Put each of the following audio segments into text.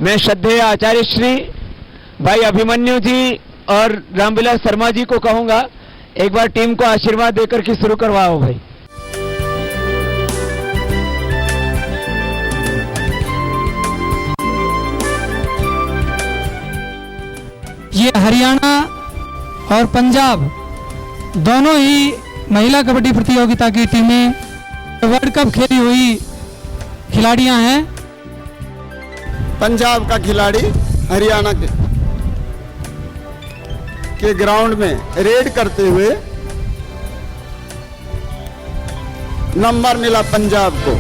मैं श्रद्धेय आचार्य श्री भाई अभिमन्यु जी और रामविलास शर्मा जी को कहूंगा एक बार टीम को आशीर्वाद देकर के शुरू करवाओ भाई। ये हरियाणा और पंजाब दोनों ही महिला कबड्डी प्रतियोगिता की टीमें वर्ल्ड कप खेली हुई खिलाड़ियां हैं। पंजाब का खिलाड़ी हरियाणा के ग्राउंड में रेड करते हुए नंबर मिला पंजाब को।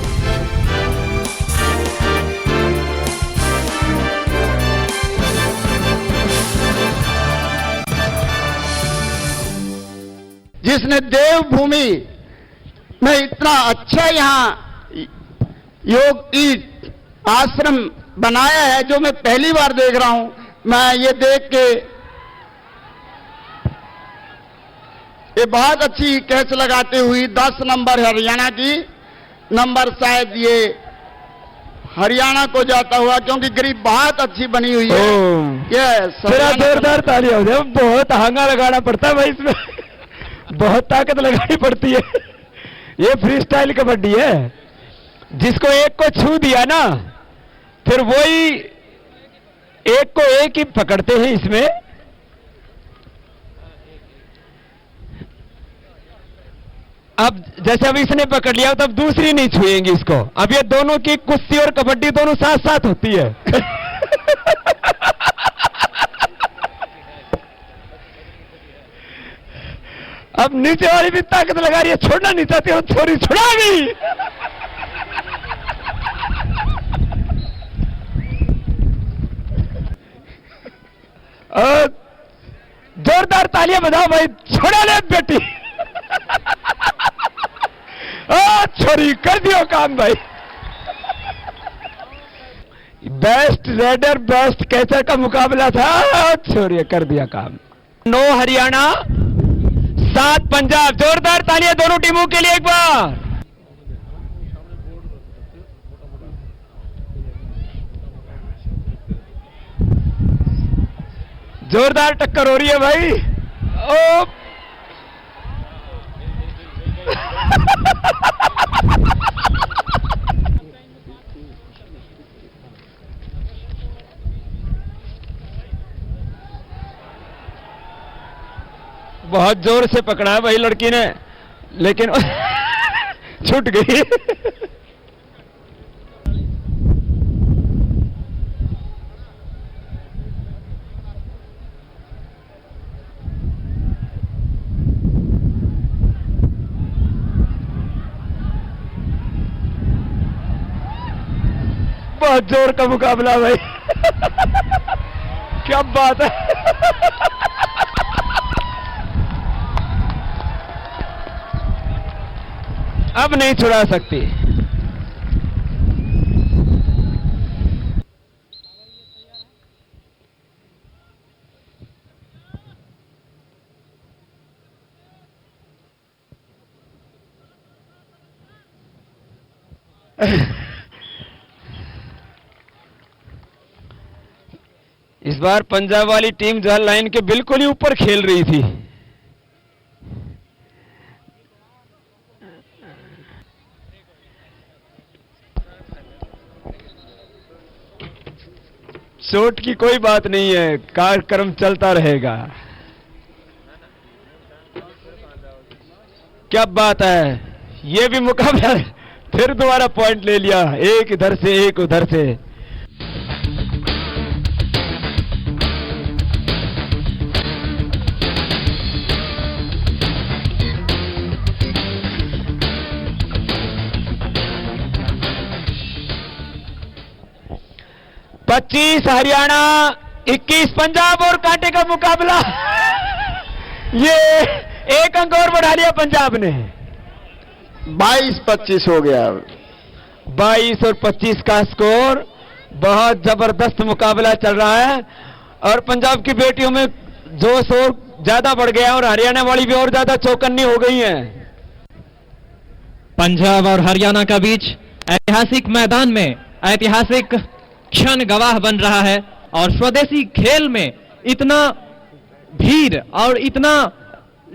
जिसने देवभूमि में इतना अच्छा यहाँ योग ईट आश्रम बनाया है, जो मैं पहली बार देख रहा हूं। मैं ये देख के ये बहुत अच्छी कैच लगाते हुई 10 नंबर हरियाणा की, नंबर शायद ये हरियाणा को जाता हुआ, क्योंकि ग्रिप बहुत अच्छी बनी हुई है। ये जोरदार तालियां हो जाए। बहुत हांगा लगाना पड़ता है भाई, इसमें बहुत ताकत लगानी पड़ती है। ये फ्री स्टाइल कबड्डी है, जिसको एक को छू दिया ना फिर वही एक को एक ही पकड़ते हैं इसमें। अब जैसे अब इसने पकड़ लिया तब दूसरी नहीं छुएंगी इसको। अब ये दोनों की कुश्ती और कबड्डी दोनों साथ साथ होती है। अब नीचे वाली भी ताकत लगा रही है, छोड़ना नहीं चाहती हो, छोरी छुड़ा गई। जोरदार तालियां बजाओ भाई, छोड़ा ले बेटी। छोरी कर दियो काम भाई। बेस्ट रेडर बेस्ट कैचर का मुकाबला था, छोरी कर दिया काम। 9 हरियाणा 7 पंजाब। जोरदार तालियां दोनों टीमों के लिए एक बार। जोरदार टक्कर हो रही है भाई। ओ बहुत जोर से पकड़ा है भाई लड़की ने, लेकिन छूट गई। बहुत जोर का मुकाबला भाई। क्या बात है। अब नहीं छुड़ा सकती। इस बार पंजाब वाली टीम जो है लाइन के बिल्कुल ही ऊपर खेल रही थी। चोट की कोई बात नहीं है, कार्यक्रम चलता रहेगा। क्या बात है, ये भी मुकाबला फिर दोबारा पॉइंट ले लिया, एक इधर से एक उधर से। पच्चीस हरियाणा 21 पंजाब और कांटे का मुकाबला। ये एक अंक और बढ़ा लिया पंजाब ने, 22-25 हो गया। 22 और 25 का स्कोर। बहुत जबरदस्त मुकाबला चल रहा है और पंजाब की बेटियों में जोश और ज्यादा बढ़ गया और हरियाणा वाली भी और ज्यादा चौकन्नी हो गई हैं। पंजाब और हरियाणा का बीच ऐतिहासिक मैदान में ऐतिहासिक क्षण गवाह बन रहा है। और स्वदेशी खेल में इतना भीड़ और इतना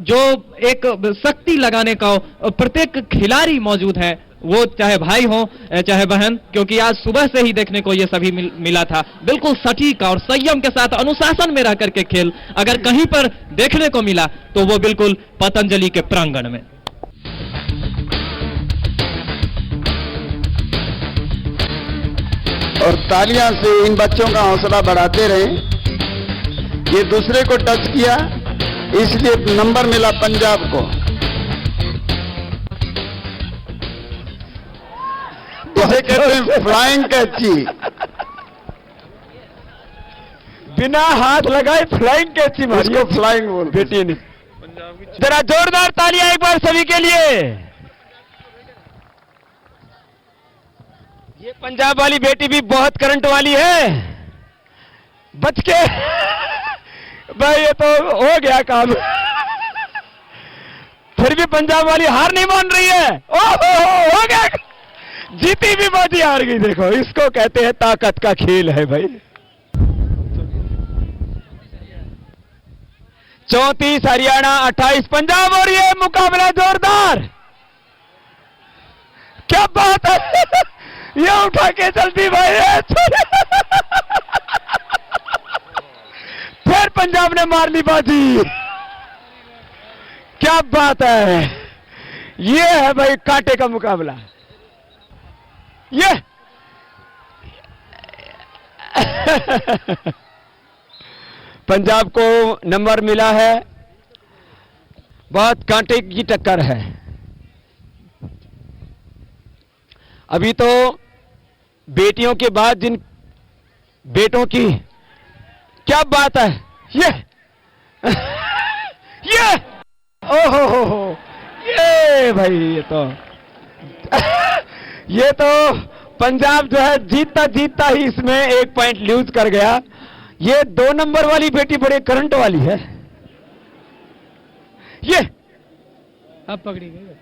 जो एक शक्ति लगाने का प्रत्येक खिलाड़ी मौजूद है, वो चाहे भाई हो चाहे बहन, क्योंकि आज सुबह से ही देखने को ये सभी मिला था। बिल्कुल सटीक और संयम के साथ अनुशासन में रह करके खेल अगर कहीं पर देखने को मिला तो वो बिल्कुल पतंजलि के प्रांगण में। और तालियां से इन बच्चों का हौसला बढ़ाते रहें। ये दूसरे को टच किया, इसलिए नंबर मिला पंजाब को। इसे कहते हैं फ्लाइंग कैची। बिना हाथ लगाए फ्लाइंग कैची मारी, इसको फ्लाइंग बोल बेटी ने। जरा जोरदार तालियां एक बार सभी के लिए। ये पंजाब वाली बेटी भी बहुत करंट वाली है। बच के भाई, ये तो हो गया काम। फिर भी पंजाब वाली हार नहीं मान रही है। ओहो, हो गया, जीती भी बाजी हार गई। देखो, इसको कहते हैं ताकत का खेल है भाई। 34 हरियाणा, 28 पंजाब। और ये मुकाबला जोरदार, क्या बात है। ये उठा के चलती भाई, फिर पंजाब ने मार ली बाजी। क्या बात है, ये है भाई कांटे का मुकाबला। ये पंजाब को नंबर मिला है, बहुत कांटे की टक्कर है। अभी तो बेटियों के बाद जिन बेटों की, क्या बात है। ये ओहो हो, ये भाई, ये तो पंजाब जो है जीतता जीतता ही इसमें 1 पॉइंट लूज कर गया। ये 2 नंबर वाली बेटी बड़े करंट वाली है। ये अब पकड़ी गई।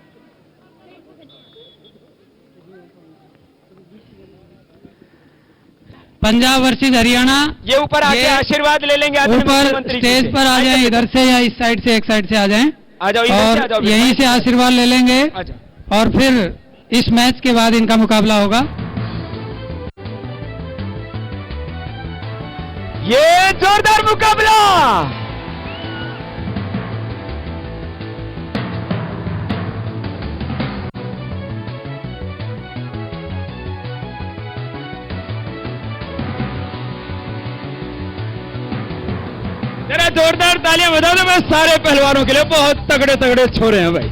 पंजाब वर्सेस हरियाणा। ये ऊपर आके आशीर्वाद ले लेंगे। ऊपर स्टेज पर आ जाएं, इधर से या इस साइड से, एक साइड से आ जाएं। आ जाओ, इधर से आ जाओ, और यहीं से आशीर्वाद ले लेंगे। और फिर इस मैच के बाद इनका मुकाबला होगा। ये जोरदार मुकाबला। जरा जोरदार तालियां बजा दो मैं सारे पहलवानों के लिए। बहुत तगड़े तगड़े छोरे हैं भाई।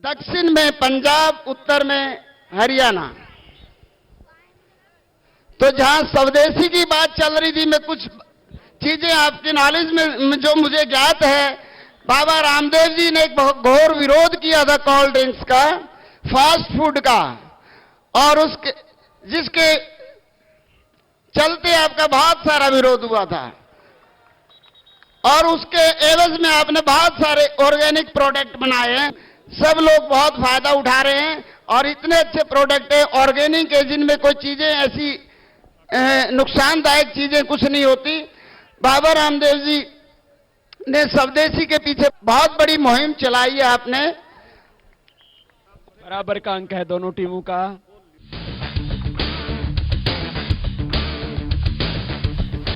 दक्षिण में पंजाब, उत्तर में हरियाणा। तो जहां स्वदेशी की बात चल रही थी, मैं कुछ चीजें आपके नॉलेज में जो मुझे ज्ञात है, बाबा रामदेव जी ने एक बहुत घोर विरोध किया था कोल्ड ड्रिंक्स का, फास्ट फूड का, और उसके जिसके चलते आपका बहुत सारा विरोध हुआ था। और उसके एवज में आपने बहुत सारे ऑर्गेनिक प्रोडक्ट बनाए हैं। सब लोग बहुत फायदा उठा रहे हैं और इतने अच्छे प्रोडक्ट है ऑर्गेनिक है, जिनमें कोई चीजें ऐसी नुकसानदायक चीजें कुछ नहीं होती। बाबा रामदेव जी ने स्वदेशी के पीछे बहुत बड़ी मुहिम चलाई है आपने। बराबर का अंक है दोनों टीमों का।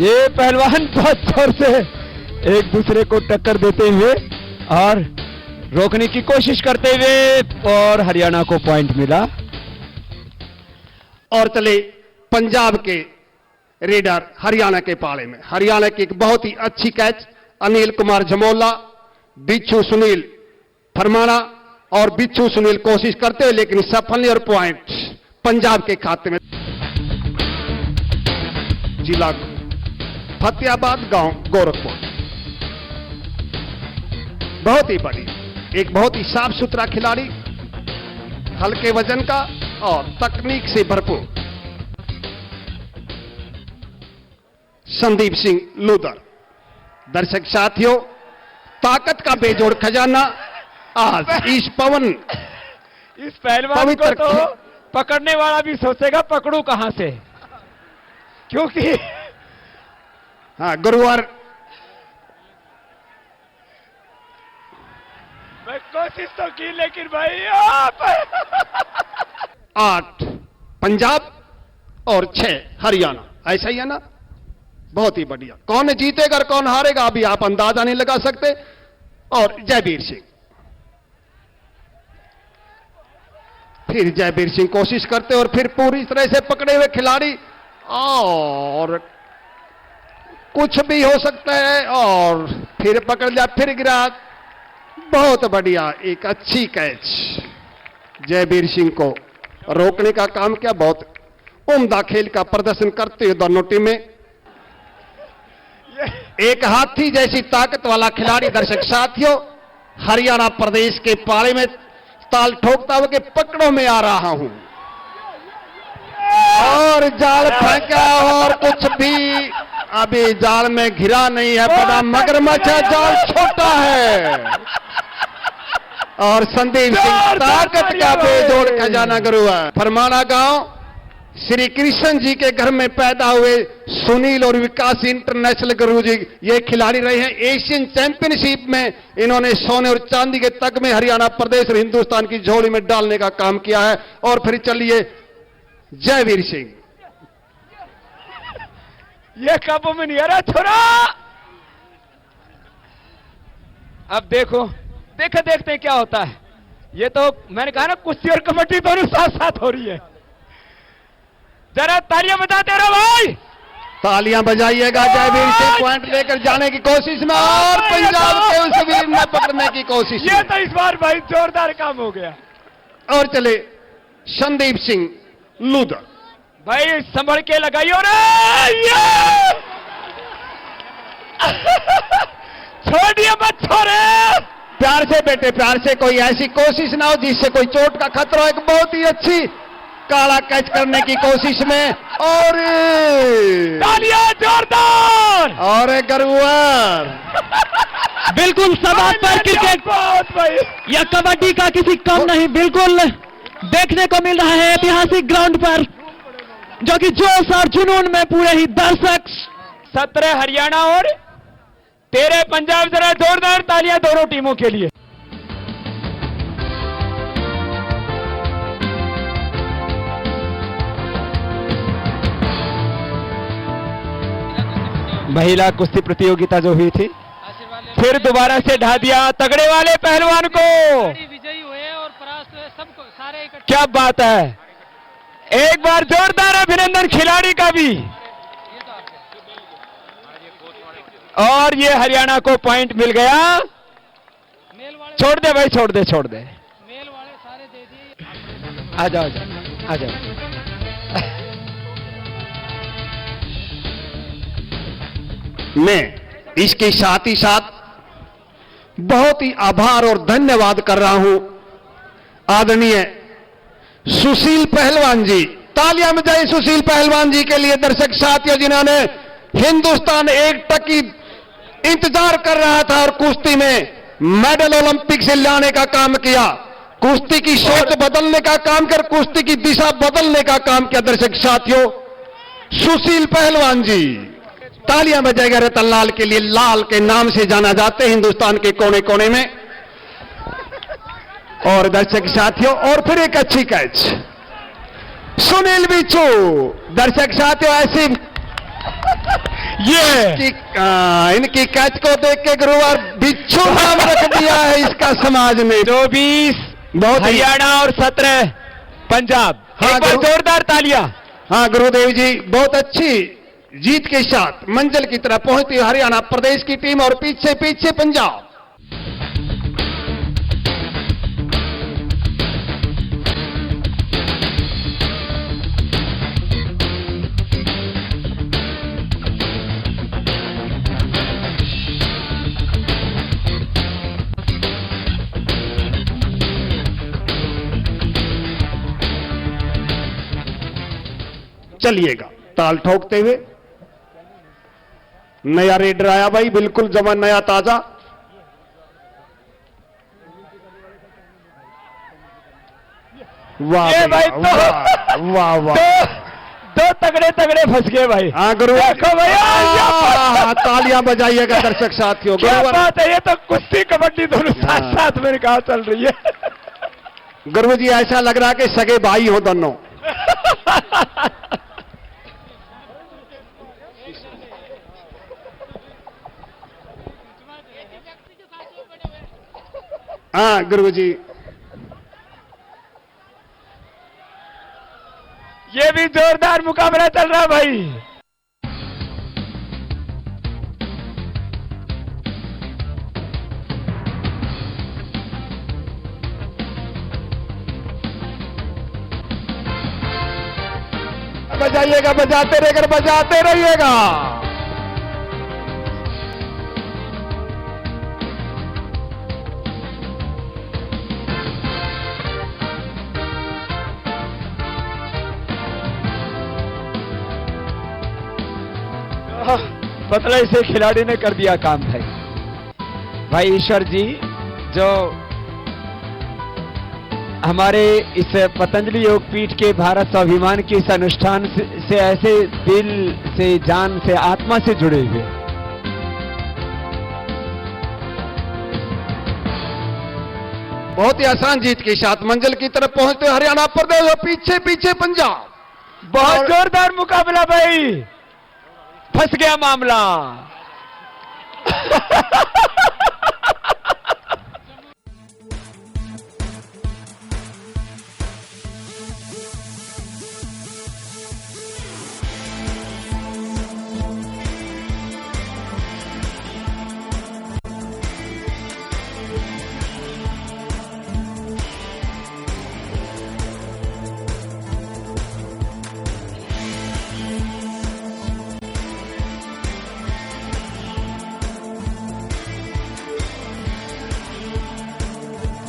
ये पहलवान बहुत जोर से एक दूसरे को टक्कर देते हुए और रोकने की कोशिश करते हुए, और हरियाणा को पॉइंट मिला। और चले पंजाब के रेडर हरियाणा के पाले में। हरियाणा की एक बहुत ही अच्छी कैच, अनिल कुमार जमोला, बिच्छू सुनील फरमाना, और बिच्छू सुनील कोशिश करते हैं लेकिन सफल नहीं, और पॉइंट पंजाब के खाते में। जिला फतेहाबाद, गांव गोरखपुर। बहुत ही बड़ी, एक बहुत ही साफ सुथरा खिलाड़ी, हल्के वजन का और तकनीक से भरपूर। संदीप सिंह लूदर। दर्शक साथियों, ताकत का बेजोड़ खजाना आज इस पवन इस पहलवान को पवित्र तो पकड़ने वाला भी सोचेगा पकड़ू कहां से, क्योंकि हाँ गुरुवार मैं कोशिश तो की लेकिन भाई आप 8 पंजाब और 6 हरियाणा, ऐसा ही है ना? बहुत ही बढ़िया। कौन जीतेगा और कौन हारेगा अभी आप अंदाजा नहीं लगा सकते। और जयवीर सिंह, फिर जयवीर सिंह कोशिश करते और फिर पूरी तरह से पकड़े हुए खिलाड़ी, और कुछ भी हो सकता है, और फिर पकड़ लिया, फिर गिरा। बहुत बढ़िया, एक अच्छी कैच। जयवीर सिंह को रोकने का काम किया। बहुत उम्दा खेल का प्रदर्शन करते हुए दोनों टीमें। एक हाथी जैसी ताकत वाला खिलाड़ी दर्शक साथियों हरियाणा प्रदेश के पाले में ताल ठोकता हुआ कि पकड़ो में आ रहा हूं, और जाल फेंका और कुछ भी अभी जाल में घिरा नहीं है। बड़ा मगरमच्छ है, जाल छोटा है। और संदीप सिंह ताकत का बेजोड़ खजाना गुरु है। फरमाना गांव श्री कृष्ण जी के घर में पैदा हुए सुनील और विकास इंटरनेशनल गुरु जी ये खिलाड़ी रहे हैं। एशियन चैंपियनशिप में इन्होंने सोने और चांदी के तगमे हरियाणा प्रदेश और हिंदुस्तान की झोली में डालने का काम किया है। और फिर चलिए जयवीर सिंह, ये काबू में नहीं आ रहा छोरा। अब देखो देखते हैं क्या होता है। ये तो मैंने कहा ना, कुश्ती और कबड्डी दोनों साथ साथ हो रही है। जरा तालियां बजाते रहो भाई, तालियां बजाइएगा। जयवीर सिंह पॉइंट लेकर जाने की कोशिश में, और पंजाब के उस वीर ने पकड़ने की कोशिश ये में। तो इस बार भाई जोरदार काम हो गया। और चले संदीप सिंह लूदर, भाई संभल के लगाइयो रे, छोड़िए मत छोड़े। प्यार से बेटे, प्यार से, कोई ऐसी कोशिश ना हो जिससे कोई चोट का खतरा हो। एक बहुत ही अच्छी काला कैच करने की कोशिश में, और तालियां जोरदार। और एक गरुआर। बिल्कुल सवाल पर क्रिकेट बहुत भाई, या कबड्डी का किसी कम नहीं, बिल्कुल देखने को मिल रहा है ऐतिहासिक ग्राउंड पर, जो कि जोश और जुनून में पूरे ही दर्शक। 17 हरियाणा और 13 पंजाब। जरा जोरदार तालियां दोनों टीमों के लिए। महिला कुश्ती प्रतियोगिता जो हुई थी, फिर दोबारा से ढा दिया तगड़े वाले पहलवान को। विजयी हुए और परास्त हुए सबको सारे इकट्ठे। क्या बात है, एक बार जोरदार अभिनंदन खिलाड़ी का भी। और ये हरियाणा को पॉइंट मिल गया। मेल वाले छोड़ दे भाई, छोड़ दे। मेल वाले सारे दे दिए। आ जाओ आ जाओ। मैं इसके साथ ही साथ बहुत ही आभार और धन्यवाद कर रहा हूं आदरणीय सुशील पहलवान जी। तालियां बजाइए सुशील पहलवान जी के लिए दर्शक साथियों, जिन्होंने हिंदुस्तान एक टकी इंतजार कर रहा था और कुश्ती में मेडल ओलंपिक से लाने का काम किया। कुश्ती की सोच बदलने का काम कर, कुश्ती की दिशा बदलने का काम किया दर्शक साथियों सुशील पहलवान जी। तालियां बजाएगा रतन लाल के लिए। लाल के नाम से जाना जाते हैं हिंदुस्तान के कोने कोने में। और दर्शक साथियों, और फिर एक अच्छी कैच सुनील बिच्छू। दर्शक साथियों, ऐसी इनकी कैच को देख के गुरुवार बिच्छू नाम रख दिया है इसका समाज में। 24 बहुत हरियाणा और 17 पंजाब। हाँ, एक बार जोरदार तालियां। हाँ गुरुदेव जी, बहुत अच्छी जीत के साथ मंजिल की तरफ पहुंचती है हरियाणा प्रदेश की टीम, और पीछे पीछे पंजाब। चलिएगा ताल ठोकते हुए नया रेडर आया भाई, बिल्कुल जमा नया ताजा। वाह ये भाई वाह वाह वाह। दो तगड़े तगड़े फंस गए भाई। हाँ गुरु, देखो भैया, तालियां बजाइएगा दर्शक साथियों। क्या गुरुवर, बात है, ये तो कुश्ती कबड्डी दोनों साथ साथ मेरे कहा चल रही है। गुरु जी ऐसा लग रहा है कि सगे भाई हो दोनों। हाँ गुरु जी, ये भी जोरदार मुकाबला चल रहा है भाई। बजाइएगा, बजाते रहिएगा, बजाते रहिएगा। पतले से खिलाड़ी ने कर दिया काम भाई। भाई ईश्वर जी जो हमारे इस पतंजलि योगपीठ के भारत स्वाभिमान के इस अनुष्ठान से ऐसे दिल से, जान से, आत्मा से जुड़े हुए, बहुत ही आसान जीत के साथ मंजिल की तरफ पहुंचते हरियाणा प्रदेश और पीछे पीछे पंजाब। बहुत जोरदार मुकाबला भाई। फंस गया मामला।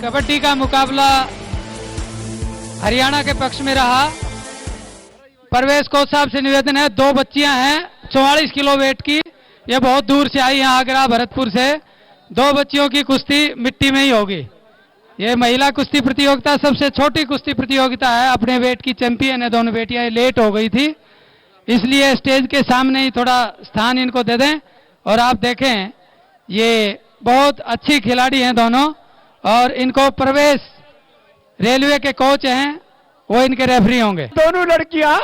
कबड्डी का मुकाबला हरियाणा के पक्ष में रहा। परवेश कोच साहब से निवेदन है, 2 बच्चियां हैं 44 किलो वेट की, ये बहुत दूर से आई हैं, आगरा भरतपुर से। 2 बच्चियों की कुश्ती मिट्टी में ही होगी। ये महिला कुश्ती प्रतियोगिता सबसे छोटी कुश्ती प्रतियोगिता है। अपने वेट की चैंपियन है दोनों बेटियां, लेट हो गई थी इसलिए स्टेज के सामने ही थोड़ा स्थान इनको दे दें। और आप देखें ये बहुत अच्छी खिलाड़ी हैं दोनों, और इनको प्रवेश रेलवे के कोच हैं, वो इनके रेफरी होंगे। दोनों लड़कियां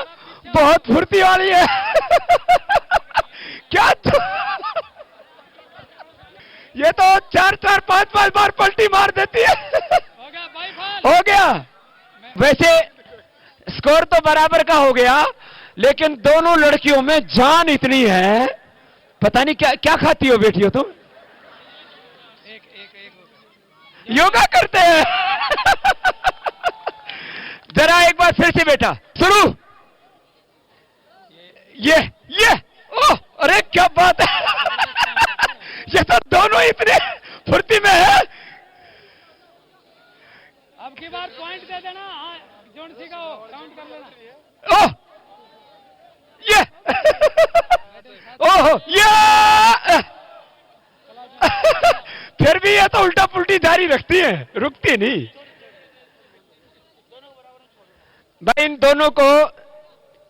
बहुत फुर्ती वाली है। क्या ये तो 4-4, 5-5 बार पलटी मार देती है। हो गया। वैसे स्कोर तो बराबर का हो गया, लेकिन दोनों लड़कियों में जान इतनी है, पता नहीं क्या क्या खाती हो बेटियों तुम। योगा करते हैं। जरा एक बार फिर से बेटा शुरू। ये ओह, अरे क्या बात है। ये तो दोनों इतने फुर्ती में है। अब की बार पॉइंट दे देना, जोन सी का काउंट कर लेना। ओह ये ओह ये फिर भी ये तो उल्टा पुल्टी जारी रखती है, रुकती नहीं। भाई इन दोनों को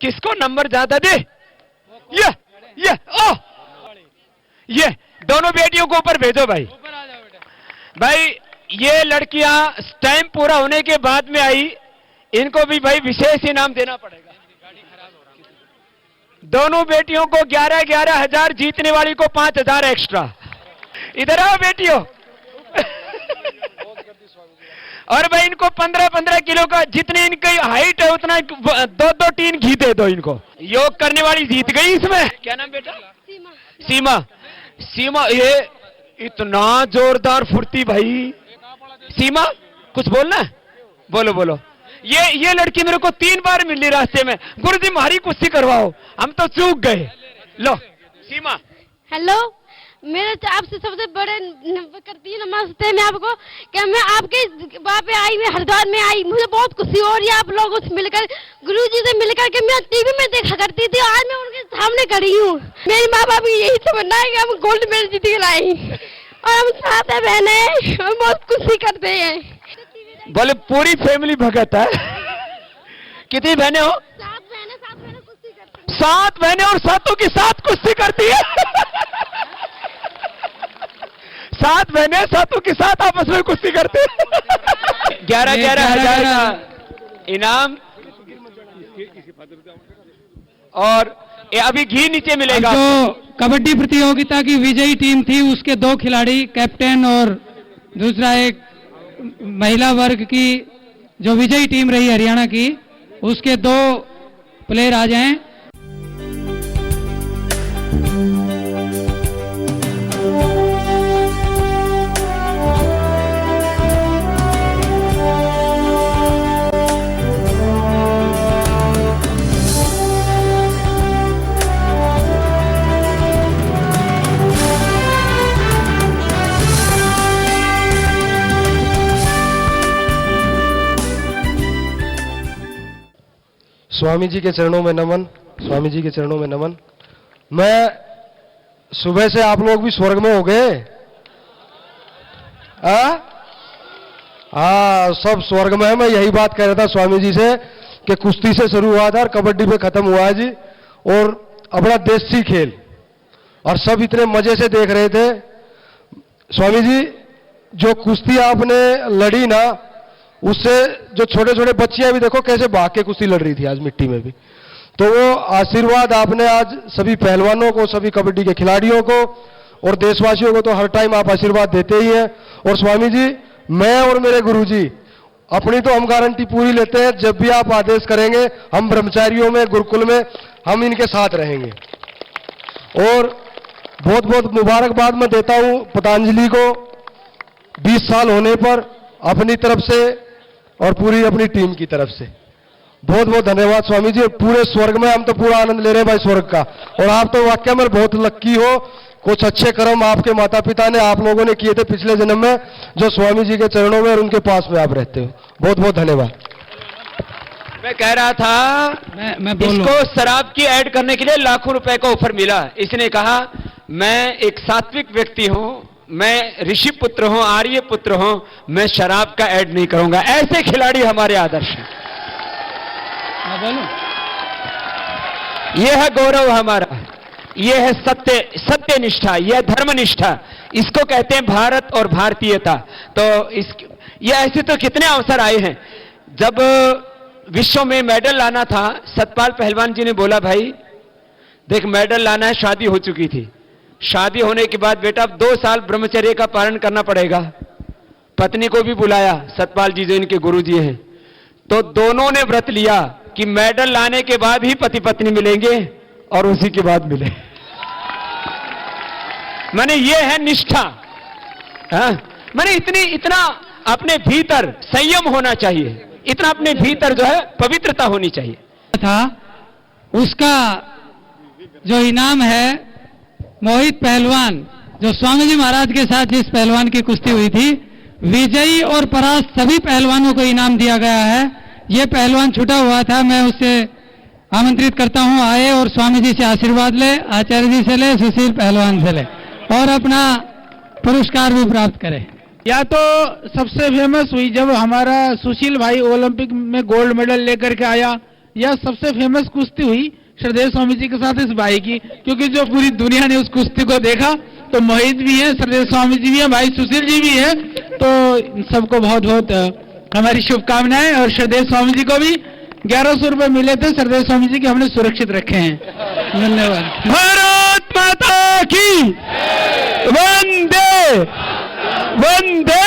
किसको नंबर ज्यादा दे? ये ओह ये दोनों बेटियों को ऊपर भेजो भाई। भाई ये लड़कियां टाइम पूरा होने के बाद में आई, इनको भी भाई विशेष इनाम देना पड़ेगा। दोनों बेटियों को 11-11 हजार, जीतने वाली को 5,000 एक्स्ट्रा। इधर आओ बेटियों। और भाई इनको 15-15 किलो का, जितनी इनकी हाइट है उतना 2-2 टीन घी दे दो इनको। योग करने वाली जीत गई इसमें। क्या नाम बेटा? सीमा। सीमा ये इतना जोरदार फुर्ती भाई। सीमा कुछ बोलना है? बोलो। ये लड़की मेरे को 3 बार मिली रास्ते में। गुरुजी हमारी कुश्ती करवाओ, हम तो चूक गए। लो सीमा। हेलो, मेरे आपसे सबसे बड़े करती है नमस्ते मैं आपको, क्या मैं आपके वहाँ पे आई, मैं हरिद्वार में आई, मुझे बहुत खुशी हो रही है आप लोगों से मिलकर, गुरुजी से मिलकर के मैं टीवी में देखा करती थी, आज मैं उनके सामने खड़ी हूँ। मेरी माँ बाप की यही तमन्ना है कि हम गोल्ड मेडल जीत के लाए और हम 7 बहने हम बहुत खुशी करते हैं। बोले पूरी फैमिली भगत है। कितनी बहनें हो? 7 बहनें कुश्ती करती हैं। 7 बहनें और सातों की 7 कुश्ती करती है। 7 बहनें सातों की 7 आपस में कुश्ती करती है। 11,000 का इनाम और ये अभी घी नीचे मिलेगा। जो कबड्डी प्रतियोगिता की विजयी टीम थी उसके 2 खिलाड़ी, कैप्टन और दूसरा एक महिला वर्ग की जो विजयी टीम रही हरियाणा की, उसके 2 प्लेयर आ जाएं। स्वामी जी के चरणों में नमन, स्वामी जी के चरणों में नमन। मैं सुबह से आप लोग भी स्वर्ग में हो गए? हाँ, सब स्वर्ग में है। मैं यही बात कह रहा था स्वामी जी से कि कुश्ती से शुरू हुआ था और कबड्डी पे खत्म हुआ जी, और अपना देसी खेल, और सब इतने मजे से देख रहे थे। स्वामी जी, जो कुश्ती आपने लड़ी ना, उससे जो छोटे छोटे बच्चियां भी देखो कैसे भाग के कुश्ती लड़ रही थी आज मिट्टी में भी। तो वो आशीर्वाद आपने आज सभी पहलवानों को, सभी कबड्डी के खिलाड़ियों को और देशवासियों को तो हर टाइम आप आशीर्वाद देते ही हैं। और स्वामी जी, मैं और मेरे गुरुजी अपनी तो हम गारंटी पूरी लेते हैं, जब भी आप आदेश करेंगे हम ब्रह्मचारियों में, गुरुकुल में हम इनके साथ रहेंगे। और बहुत बहुत मुबारकबाद मैं देता हूं पतंजलि को 20 साल होने पर अपनी तरफ से और पूरी अपनी टीम की तरफ से। बहुत बहुत धन्यवाद स्वामी जी। पूरे स्वर्ग में हम तो पूरा आनंद ले रहे हैं भाई स्वर्ग का, और आप तो वाकई में बहुत लक्की हो। कुछ अच्छे कर्म आपके माता पिता ने, आप लोगों ने किए थे पिछले जन्म में, जो स्वामी जी के चरणों में और उनके पास में आप रहते हो। बहुत बहुत धन्यवाद। मैं कह रहा था मैं इसको शराब की ऐड करने के लिए लाखों रुपए का ऑफर मिला। इसने कहा मैं एक सात्विक व्यक्ति हूं, मैं ऋषि पुत्र हूं, आर्य पुत्र हूं, मैं शराब का ऐड नहीं करूंगा। ऐसे खिलाड़ी हमारे आदर्श हैं। यह है गौरव हमारा, यह है सत्य निष्ठा, यह धर्म निष्ठा, इसको कहते हैं भारत और भारतीयता। तो ये ऐसे तो कितने अवसर आए हैं। जब विश्व में मेडल लाना था, सतपाल पहलवान जी ने बोला भाई देख मेडल लाना है, शादी हो चुकी थी। शादी होने के बाद बेटा 2 साल ब्रह्मचर्य का पालन करना पड़ेगा। पत्नी को भी बुलाया, सतपाल जी जो इनके गुरु जी हैं, तो दोनों ने व्रत लिया कि मेडल लाने के बाद ही पति पत्नी मिलेंगे और उसी के बाद मिले। माने ये है निष्ठा। माने इतना अपने भीतर संयम होना चाहिए, इतना अपने भीतर जो है पवित्रता होनी चाहिए। था उसका जो इनाम है मोहित पहलवान, जो स्वामी जी महाराज के साथ जिस पहलवान की कुश्ती हुई थी, विजयी और परास्त सभी पहलवानों को इनाम दिया गया है। ये पहलवान छूटा हुआ था, मैं उससे आमंत्रित करता हूं आए और स्वामी जी से आशीर्वाद ले, आचार्य जी से ले, सुशील पहलवान से ले और अपना पुरस्कार भी प्राप्त करे। या तो सबसे फेमस हुई जब हमारा सुशील भाई ओलंपिक में गोल्ड मेडल लेकर के आया, या सबसे फेमस कुश्ती हुई श्रद्धेय स्वामी जी के साथ इस भाई की, क्योंकि जो पूरी दुनिया ने उस कुश्ती को देखा। तो मोहित भी है, श्रद्धेय स्वामी जी भी है, भाई सुशील जी भी है। तो सबको बहुत बहुत हमारी शुभकामनाएं, और श्रद्धेय स्वामी जी को भी 1100 रुपए मिले थे श्रद्धेय स्वामी जी के, हमने सुरक्षित रखे हैं। धन्यवाद। भारत माता की वंदे वंदे